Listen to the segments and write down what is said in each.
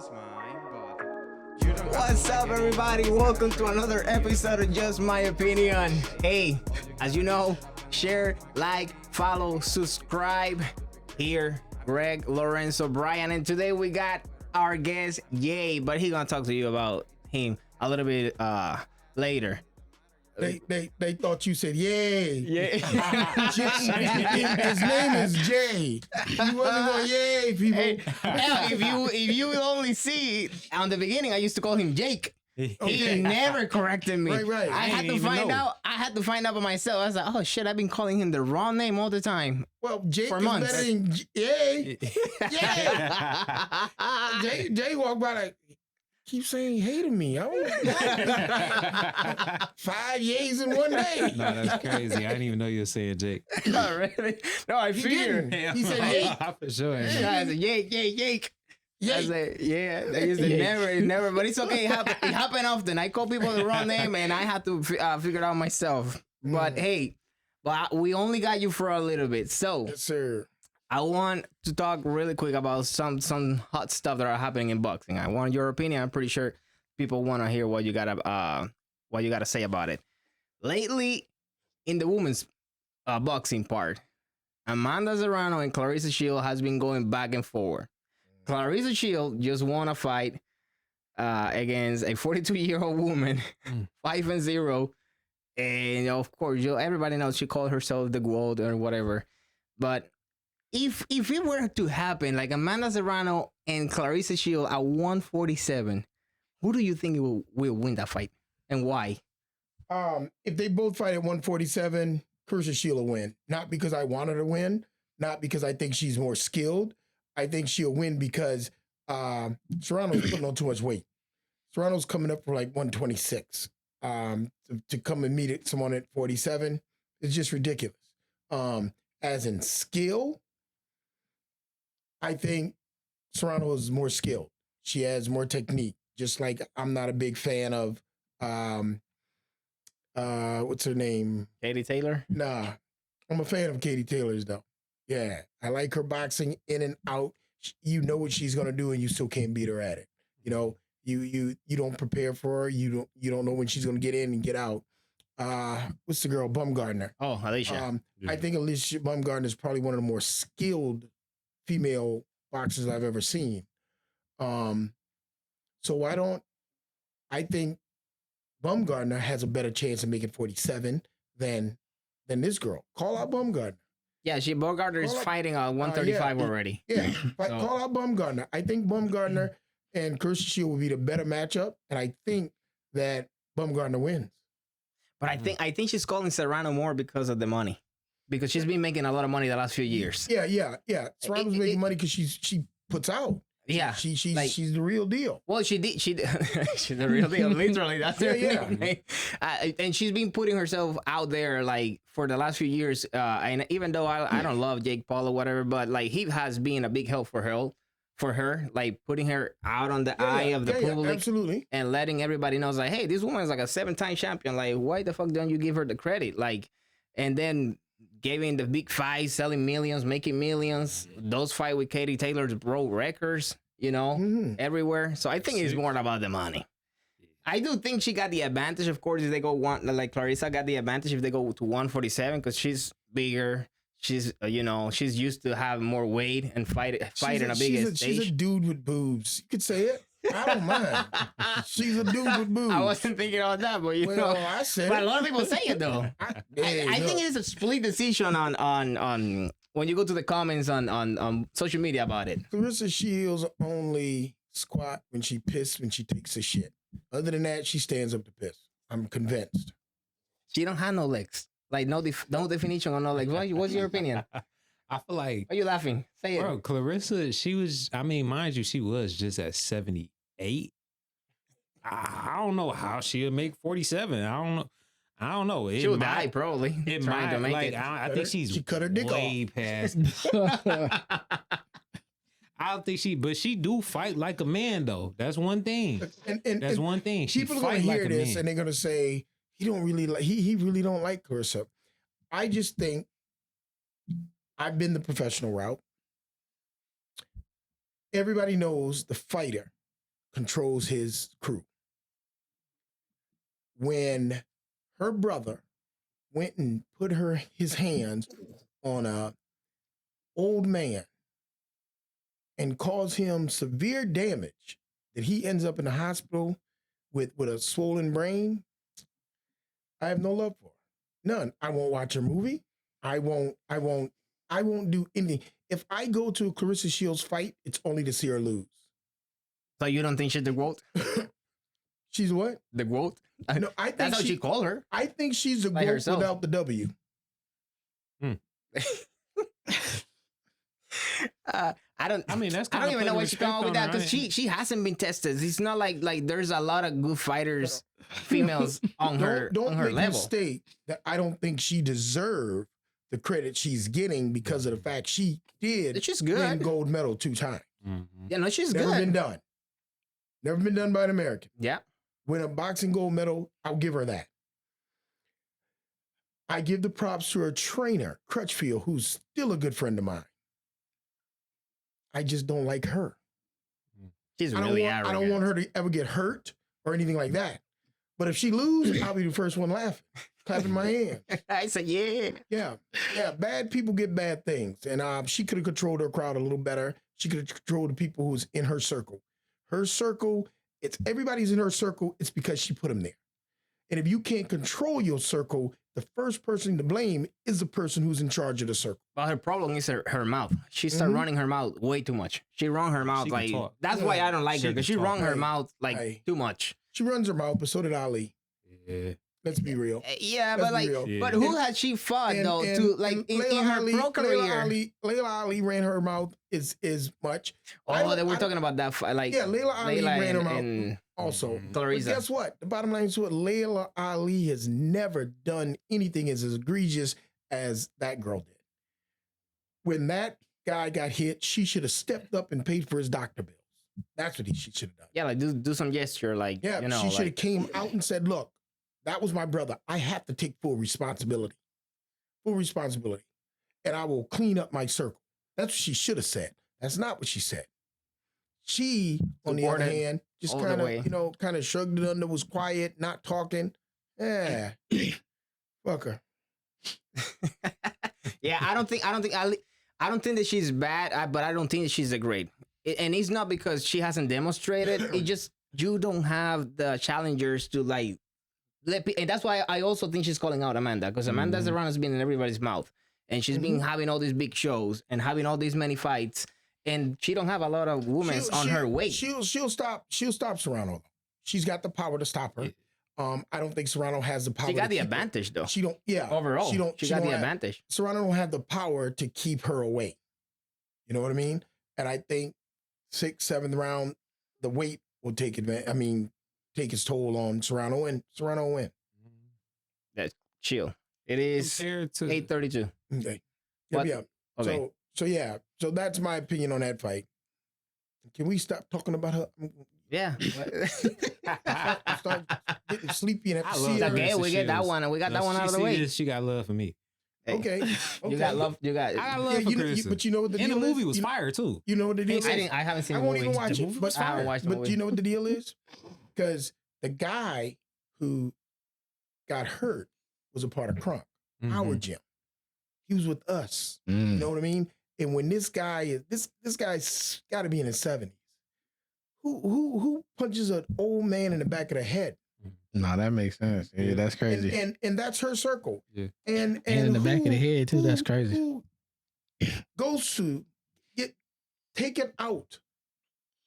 mine, but you don't What's up, everybody? Welcome to another episode of Just My Opinion. Hey, as you know, share, like, follow, subscribe. Here, Greg, Lorenzo, Brian, and today we got our guest, Yay, but he gonna talk to you about him a little bit later. They thought you said yay. Yeah. His name is Jay. He wasn't going yay, people. Hey, if you will only see on the beginning, I used to call him Jake. He never corrected me. Right. I had to find out. I had to find out by myself. I was like, oh shit, I've been calling him the wrong name all the time. Well, Jake For is months. better than yay. Yay. Jay walked by like, keep saying hey to me. I don't 5 yays in one day. No, that's crazy. I didn't even know you were saying Jake. Oh, really? No, I He figured. didn't. He said yay. For sure. I said, yake. I Yay. said, yeah. They used to never, but it's okay. It happened often. I call people the wrong name, and I had to figure it out myself. But hey, we only got you for a little bit, so Yes, sir. I want to talk really quick about some hot stuff that are happening in boxing. I want your opinion. I'm pretty sure people want to hear what you gotta say about it. Lately, in the women's boxing part, Amanda Serrano and Clarissa Shield has been going back and forth. Clarissa Shield just won a fight against a 42-year-old woman, 5-0, and of course, everybody knows she called herself the GOAT or whatever. But if it were to happen, like Amanda Serrano and Clarissa Shield at 147, who do you think will win that fight and why? If they both fight at 147, Clarissa Shield will win. Not because I want her to win, not because I think she's more skilled. I think she'll win because Serrano's putting on too much weight. Serrano's coming up for like 126. To come and meet someone at 47 is just ridiculous. As in skill, I think Serrano is more skilled. She has more technique. Just like I'm not a big fan of what's her name? Katie Taylor? Nah, I'm a fan of Katie Taylor's though. Yeah, I like her boxing in and out. You know what she's gonna do, and you still can't beat her at it. You know, you don't prepare for her. You don't know when she's gonna get in and get out. What's the girl? Bumgardner. Oh, Alicia. I think Alicia Bumgardner is probably one of the more skilled female boxers I've ever seen. So I think Bumgardner has a better chance of making 47 than this girl. Call out Bumgardner. Yeah, Bogardner is fighting on 135 already. Yeah, call out Bumgardner. I think Bumgardner and Clarissa Shield will be the better matchup, and I think that Bumgardner wins. But I think she's calling Serrano more because of the money, because she's been making a lot of money the last few years. Yeah. Serrano's making money because she puts out. Yeah, she's the real deal. Well, she did. She's the real deal. Literally, that's her Yeah. name. And she's been putting herself out there like for the last few years. And even though I don't love Jake Paul or whatever, but like he has been a big help for her, like putting her out on the eye of the public, absolutely, and letting everybody know, like, hey, this woman is like a 7-time champion. Like, why the fuck don't you give her the credit? Like, and then giving the big fights, selling millions, making millions. Those fight with Katie Taylor's broke records, everywhere. So I think it's more about the money. I do think she got the advantage, of course, if they go like Clarissa got the advantage if they go to 147 because she's bigger. She's she's used to have more weight and fight in a bigger stage. She's a dude with boobs. You could say it. I don't mind. She's a dude with boobs. I wasn't thinking about that, but I said but it. a lot of people say it though. I think it's a split decision on when you go to the comments on social media about it. Clarissa Shields only squat when she takes a shit. Other than that, she stands up to piss. I'm convinced. She don't have no legs. Like no definition on no legs. What's your opinion? I feel like, Why are you laughing? Say it. bro, Clarissa, she was, mind you, she was just at 78. I don't know how she'll make 47. I don't know. She will die probably. It trying might, to make like, it. I think She cut her dick way past. I don't think but she do fight like a man though. That's one thing. That's one thing. She People are gonna fight hear like a this man. and they're gonna say he don't really like he really don't like Clarissa. I just think I've been the professional route. Everybody knows the fighter controls his crew. When her brother went and put his hands on a old man and caused him severe damage that he ends up in the hospital with a swollen brain, I have no love for her. None. I won't watch her movie. I won't do anything. If I go to a Clarissa Shields fight, it's only to see her lose. So you don't think she's the GOAT? She's what? The GOAT? No, I think That's how she call her. I think she's a By GOAT herself. without the W. I don't. I mean, that's I don't kinda even know putting why she come up with that respect on because she hasn't been tested. It's not like there's a lot of good fighters, females on her Don't on her make a level. mistake that I don't think she deserved the credit she's getting because of the fact she did She's win good. gold medal 2 times. Yeah, no, she's Never good. been done. Never been done by an American. Yeah. Win a boxing gold medal, I'll give her that. I give the props to her trainer, Crutchfield, who's still a good friend of mine. I just don't like her. She's I really don't arrogant. want her to ever get hurt or anything like that. But if she loses, I'll be the first one laughing, clapping my hands. I said, yeah. Yeah. Bad people get bad things, and she could have controlled her crowd a little better. She could have controlled the people who's in her circle. Her circle, it's everybody's in her circle. It's because she put them there. And if you can't control your circle, the first person to blame is the person who's in charge of the circle. But her problem is her mouth. She started running her mouth way too much. She run her mouth She can like talk. that's why I don't like She her because can she run talk. her mouth like Hey. too much. She runs her mouth, but so did Ali. Yeah. Let's be real. Yeah, Let's but be like, real. but Yeah. who had she fought though? To like and in Layla her Ali, pro career. Layla Ali ran her mouth as much. I Oh, don't- they were I- talking about that fight. Like Yeah, Layla Ali ran her mouth and also. But Clarissa. guess what? The bottom line is what Layla Ali has never done anything as egregious as that girl did. When that guy got hit, she should have stepped up and paid for his doctor bills. That's what she should have done. Yeah, like do some gesture, like Yeah, you know, she should have like, came out and said, look, that was my brother. I have to take full responsibility. Full responsibility. And I will clean up my circle. That's what she should have said. That's not what she said. She, on the other Supported hand, just all the kind way. of, kind of shrugged it under, was quiet, not talking. Yeah. Fuck her. yeah, I don't think that she's bad, but I don't think that she's a great. And it's not because she hasn't demonstrated. It just you don't have the challengers to like and that's why I also think she's calling out Amanda because Amanda's around has been in everybody's mouth, and she's been having all these big shows and having all these many fights, and she don't have a lot of women on her weight. She'll stop Serrano though. She's got the power to stop her. I don't think Serrano has the power. She got to the keep her. advantage though. She don't. Yeah. Overall, she got the have- advantage. Serrano don't have the power to keep her away. You know what I mean? And I think 6th, 7th round, the weight will take advantage. I mean, take its toll on Serrano, and Serrano will win. That's chill. It is Compared to 8:32. Okay. What? Yeah. Okay. So yeah. So that's my opinion on that fight. Can we stop talking about her? Yeah. Start getting sleepy and have I to love see It's her. that. okay, we get that Shields. one, and we got that No, one out of the she way. sees She got love for me. Hey, Okay. You got love. You got. I got Yeah, love for you know, Clarissa. but you know what the And deal the movie is? was You know- fire too. You know what the deal is? I haven't seen I the won't movie. even watch The it. movie But, was I haven't fire. watched the but movie. do you know what the deal is? Because the guy who got hurt was a part of Crunk, our gym. He was with us. You know what I mean? And when this guy is this guy's got to be in his 70s. Who punches an old man in the back of the head? No, that makes sense. Yeah, that's crazy. And that's her circle. Yeah. And in the back of the who- head too. That's who- crazy. Who goes to get taken out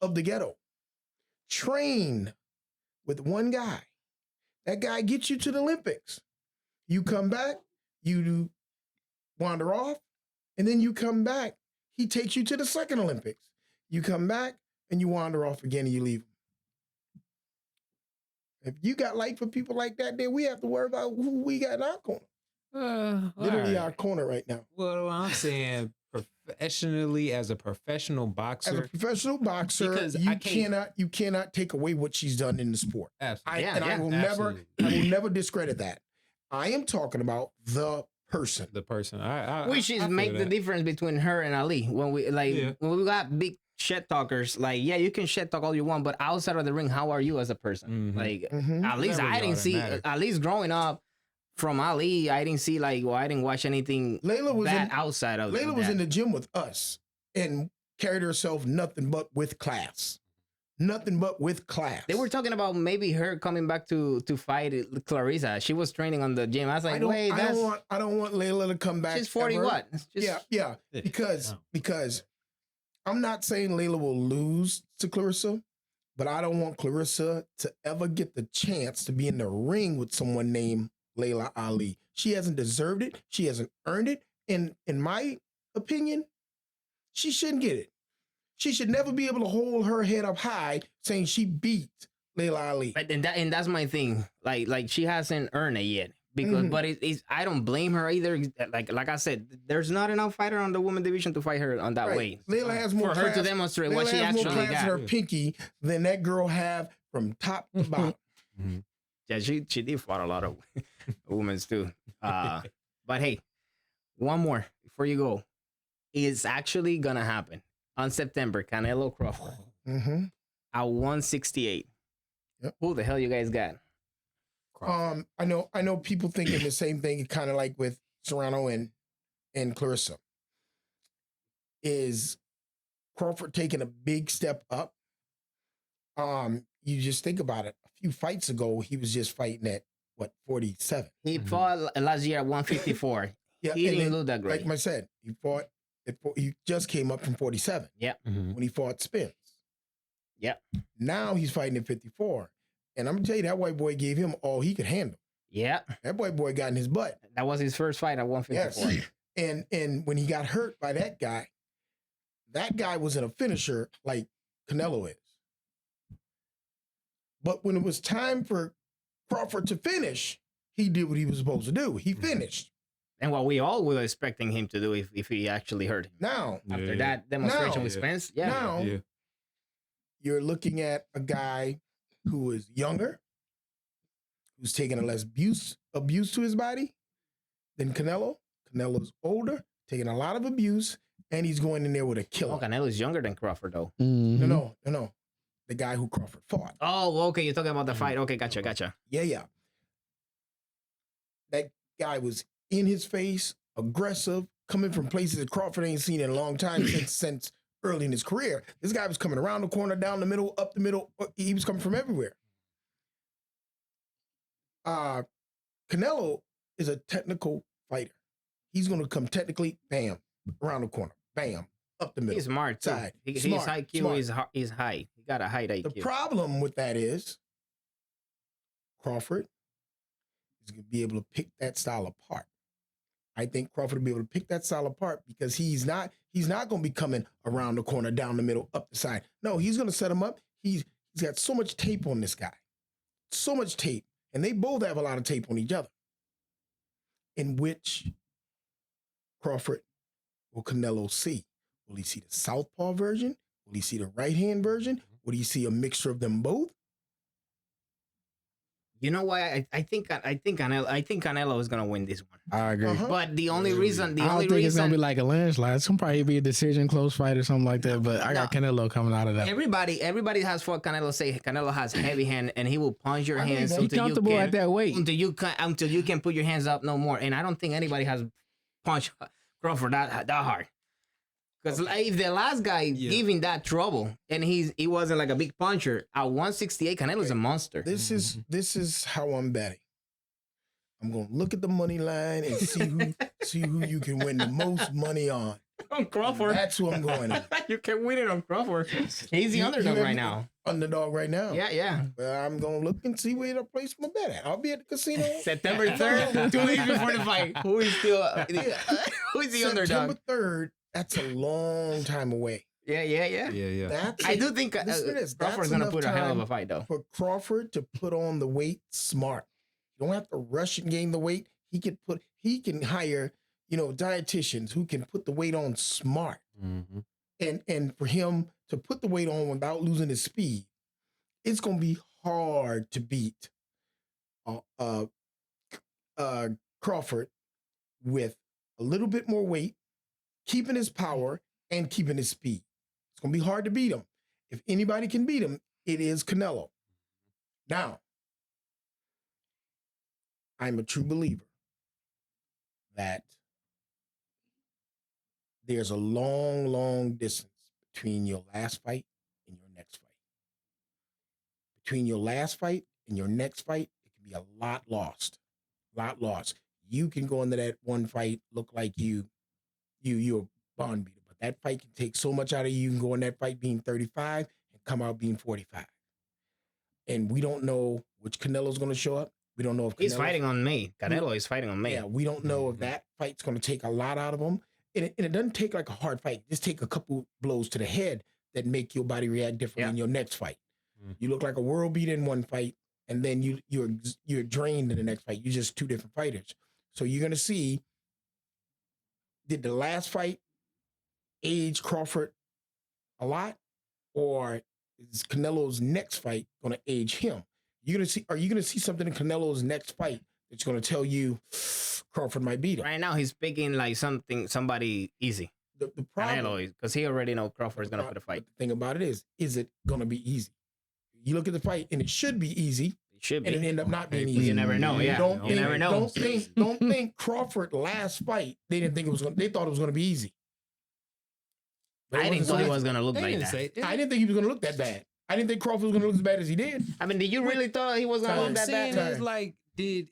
of the ghetto, train with one guy. That guy gets you to the Olympics. You come back, you wander off, and then you come back. He takes you to the second Olympics. You come back and you wander off again and you leave him. If you got light for people like that, then we have to worry about who we got in our corner. Literally our corner right now. Well, I'm saying professionally, as a professional As a boxer, professional boxer, Because you I can't- cannot take away what she's done in the sport. absolutely. I will never discredit that. I am talking about the person. The person, Which is I feel make the that. difference between her and Ali. When we Yeah. when we got big shit talkers, like, yeah, you can shit talk all you want, but outside of the ring, how are you as a person? Mhm. Like, Mhm. at least That really I didn't all that see. matters. At least growing up from Ali, I didn't see like, well, I didn't watch anything Layla was bad in outside of Layla was that. in the gym with us and carried herself nothing but with class. Nothing but with class. They were talking about maybe her coming back to fight Clarissa. She was training on the gym. I was like, wait, I don't want Layla to come back. she's 40 ever. what? Yeah. Yeah. Because I'm not saying Layla will lose to Clarissa, but I don't want Clarissa to ever get the chance to be in the ring with someone named Layla Ali. She hasn't deserved it. She hasn't earned it. And in my opinion, she shouldn't get it. She should never be able to hold her head up high saying she beat Layla Ali. But and that's my thing. Like she hasn't earned it yet. Because, but it's I don't blame her either. Like I said, there's not enough fighter on the woman division to fight her on that way. Layla has more For her class, to demonstrate what Layla she has more actually class in her got. pinky than that girl have from top to bottom. Yeah, she did fought a lot of women too. But hey, one more before you go. It's actually gonna happen on September. Canelo Crawford Mm-hmm. at 168. Yep. Who the hell you guys got? I know people thinking the same thing, kind of like with Serrano and Clarissa. Is Crawford taking a big step up? You just think about it. A few fights ago, he was just fighting at what 47. He fought last year at 154. Yeah, He and didn't then, look that great. like I said, he just came up from 47 when he fought Spence. Yep. Now he's fighting at 54. And I'm gonna tell you, that white boy gave him all he could handle. Yeah. That white boy got in his butt. That was his first fight at 154. Yes. And when he got hurt by that guy wasn't a finisher like Canelo is. But when it was time for Crawford to finish, he did what he was supposed to do. He finished. And what we all were expecting him to do if he actually hurt him. Now, After that demonstration Now- with Spence, yeah. now you're looking at a guy who is younger, who's taking a less abuse to his body than Canelo. Canelo's older, taking a lot of abuse, and he's going in there with a killer. Oh, Canelo's younger than Crawford, though. Mhm. No. The guy who Crawford fought. Oh, okay. You're talking about the fight. Okay, gotcha. Yeah. That guy was in his face, aggressive, coming from places that Crawford ain't seen in a long time since early in his career. This guy was coming around the corner, down the middle, up the middle. He was coming from everywhere. Canelo is a technical fighter. He's going to come technically, bam, around the corner, bam, up the middle. He's smart, too. Side. His Smart, IQ smart. is high. He got a high IQ. The problem with that is Crawford is going to be able to pick that style apart. I think Crawford will be able to pick that style apart because he's not going to be coming around the corner, down the middle, up the side. No, he's going to set him up. He's got so much tape on this guy. So much tape. And they both have a lot of tape on each other. In which Crawford will Canelo see? Will he see the southpaw version? Will he see the right-hand version? Will he see a mixture of them both? You know why? I think Canelo is gonna win this one. I agree. Uh-huh. But the only reason, I don't think it's gonna be like a landslide. It's gonna probably be a decision, close fight, or something like that. But I got Canelo coming out of that. everybody has fought Canelo. Say Canelo has heavy hand, and he will punch your hands He until you comfortable can, at that weight. until you can put your hands up no more. And I don't think anybody has punched Crawford that hard. Because if the last guy giving that trouble and he wasn't like a big puncher at 168, Canelo's a monster. This is how I'm betting. I'm gonna look at the money line and see who you can win the most money on. On Crawford. That's who I'm going on. You can win it on Crawford. He's the underdog right now. Underdog right now. Yeah. Well, I'm gonna look and see where to place my bet at. I'll be at the casino. September 3rd, 2 weeks before the fight. Who is still who is the underdog? September 3rd. That's a long time away. Yeah. That's I do think listen to this. Crawford's That's gonna enough put a hell of a time fight, though. for Crawford to put on the weight smart. You don't have to rush and gain the weight. He can hire, dietitians who can put the weight on smart. Mm-hmm. And for him to put the weight on without losing his speed, it's gonna be hard to beat Crawford with a little bit more weight, keeping his power and keeping his speed. It's going to be hard to beat him. If anybody can beat him, it is Canelo. Now, I'm a true believer that there's a long, long distance between your last fight and your next fight. Between your last fight and your next fight, it can be a lot lost. You can go into that one fight, look like you're a bond beater, but that fight can take so much out of you. You can go in that fight being 35 and come out being 45. And we don't know which Canelo's going to show up. We don't know if He's fighting on me. Canelo is fighting on me. Yeah, we don't know if that fight's going to take a lot out of him. And it doesn't take like a hard fight. Just take a couple blows to the head that make your body react differently in your next fight. You look like a world beater in one fight, and then you're drained in the next fight. You're just two different fighters. So you're going to see, did the last fight age Crawford a lot, or is Canelo's next fight going to age him? Are you going to see something in Canelo's next fight that's going to tell you Crawford might beat him? Right now, he's picking like somebody easy. The problem, Canelo, because he already know Crawford's going to put a fight. The thing about it is it going to be easy? You look at the fight, and it should be easy. It should be. And it end up not being easy. You never know. Yeah, you never know. Don't think Crawford last fight. They didn't think it was. They thought it was going to be easy. I didn't think he was going to look like that. I didn't think he was going to look that bad. I didn't think Crawford was going to look as bad as he did. I mean, did you really thought he was going to look that bad? Is like, did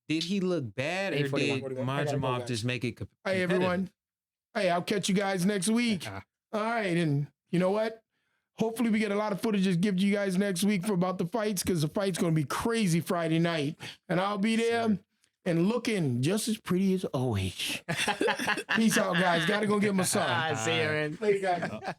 he look bad, or did Majimov just make it competitive? Hey, everyone. Hey, I'll catch you guys next week. All right, and you know what? Hopefully we get a lot of footage to give you guys next week for about the fights, because the fight's going to be crazy Friday night. And I'll be there and looking just as pretty as always. Peace out, guys. Got to go get my son. See you, man. Later, guys.